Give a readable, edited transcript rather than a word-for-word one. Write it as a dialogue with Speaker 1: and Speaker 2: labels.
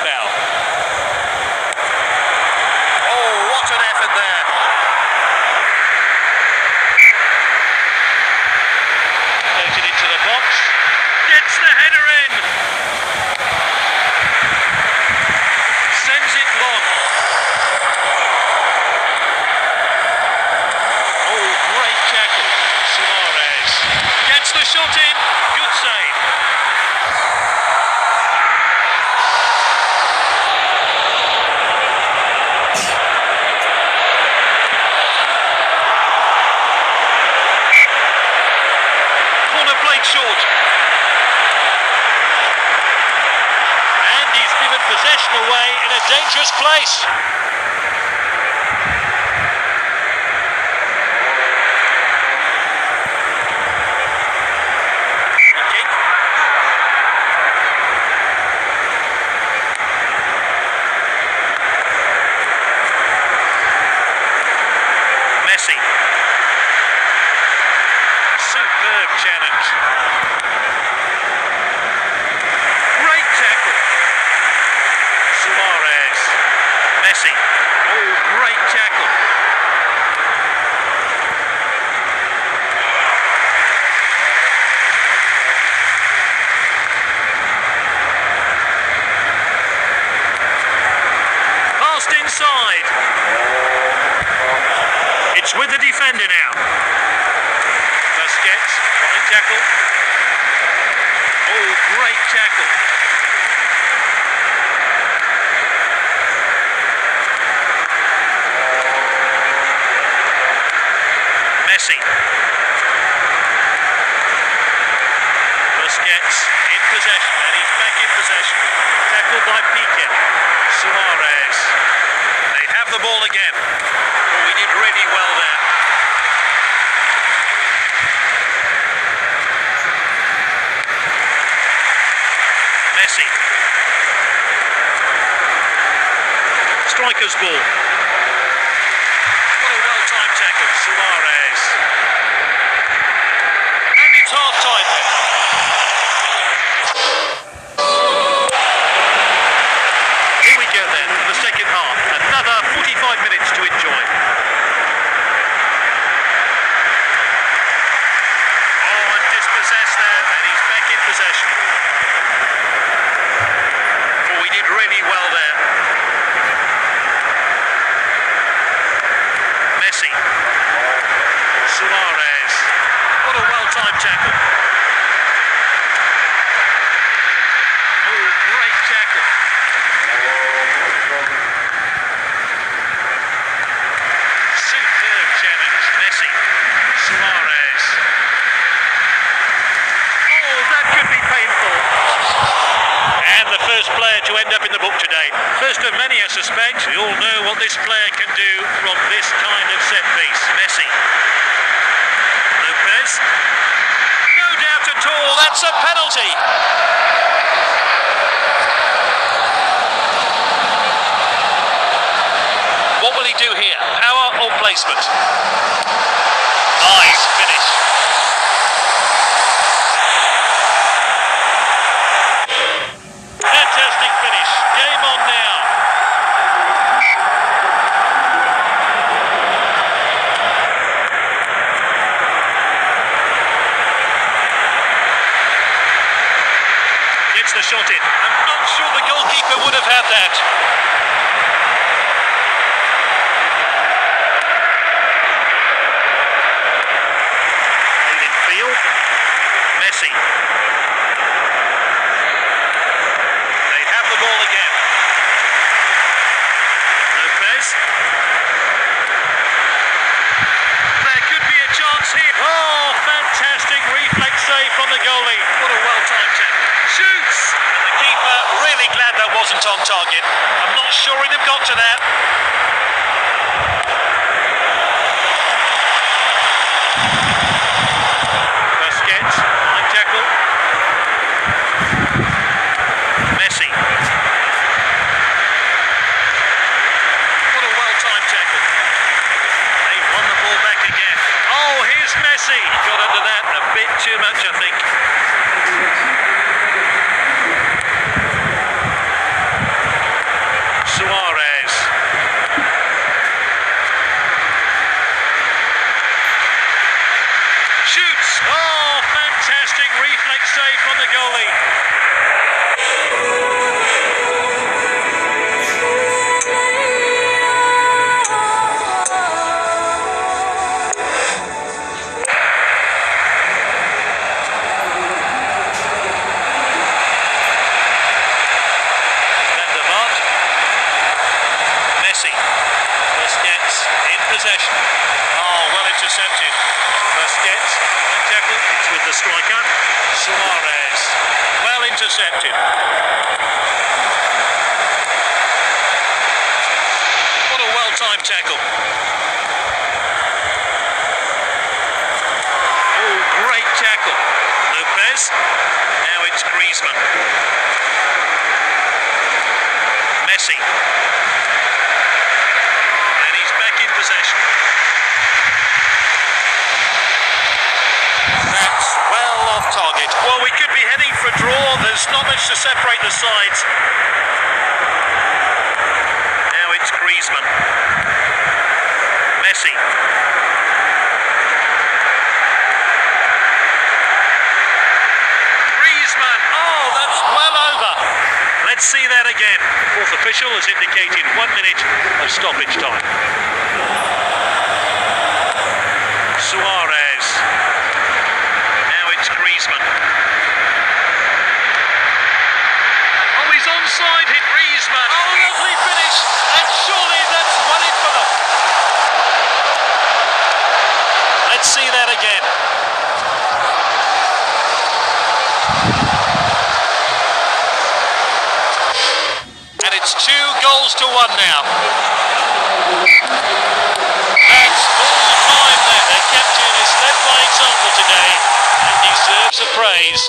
Speaker 1: foul. Oh, what an effort there. Plays it into the box. Gets the header in. Sends it long. Oh, great tackle. Suarez gets the shot in. Good save. Short. And he's given possession away in a dangerous place. Kick. Messi. Superb challenge. Great tackle. Suarez. Messi. Oh, great tackle. Passed inside. It's with the defender now. Fine tackle. Oh, great tackle. Messi. Busquets in possession, and he's back in possession. Tackled by Piqué. Suarez. They have the ball again. Oh, we did really well there. Messi. Striker's ball. What a well-timed tackle, Suarez. And it's half-time then. Here we go then for the second half. Another 45 minutes to enjoy. Oh, and dispossessed there, and he's back in possession. Really well there. Messi. Suarez. What a well-timed tackle. Oh, great tackle. Superb challenge. Messi. Suarez. Oh, that could be painful. And the first player to end up in the book today. First of many, I suspect. We all know what this player can do from this kind of set piece. Messi. Lopez. No doubt at all, that's a penalty. What will he do here? Power or placement? Nice finish. Fantastic finish. Game on now. Gets the shot in. I'm not sure the goalkeeper would have had that. Played in field. Messi. Ball again. Lopez. There could be a chance here. Oh, fantastic reflex save from the goalie. What a well-timed tackle. Shoots! And the keeper really glad that wasn't on target. I'm not sure he'd have got to that. Busquets. Fine tackle. Messi. What a well-timed tackle. They've won the ball back again. Oh, here's Messi. He got under that a bit too much, I think. possession. Oh, well intercepted. Busquets, line tackle, it's with the striker. Suarez, well intercepted. What a well-timed tackle. Oh, great tackle. Lopez, now it's Griezmann. Messi. And he's back in possession. That's well off target. Well, we could be heading for a draw. There's not much to separate the sides. Now it's Griezmann. Messi. Griezmann. Oh, that's well over. Let's see that again. Fourth official has indicated 1 minute of stoppage time. Suarez. Now it's Griezmann. Oh, he's onside hit Griezmann. Oh, lovely finish. And surely that's one in for them. Let's see that again. And it's 2 goals to 1 now. That's full time there. Their captain has led by example today and deserves a praise.